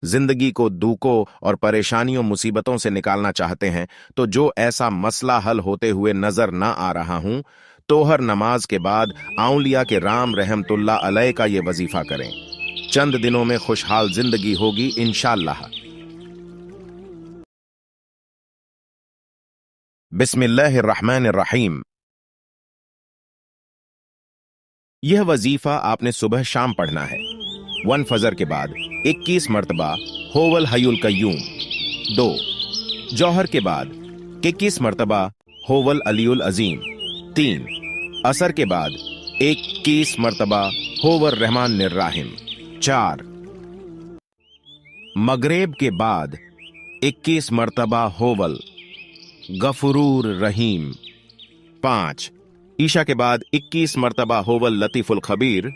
जिंदगी को दुखों और परेशानियों मुसीबतों से निकालना चाहते हैं तो जो ऐसा मसला हल होते हुए नजर ना आ रहा हूं तो हर नमाज के बाद आउलिया के राम रहमतुल्लाह अलैह का ये वजीफा करें। चंद दिनों में खुशहाल जिंदगी होगी इंशाअल्लाह। बिस्मिल्लाहिर्रहमानिर्रहीम। यह वजीफा आपने सुबह शाम पढ़ना है। 1 फजर के बाद 21 मरतबा होवल हयुल कय्यूम। 2 जौहर के बाद 21 मरतबा होवल अलीउल अजीम। 3 असर के बाद 21 मरतबा होवर रहमान निर्राहिम। 4 मगरेब के बाद 21 मरतबा होवल गफरूर रहीम। 5 ईशा के बाद 21 मरतबा होवल लतीफुल खबीर।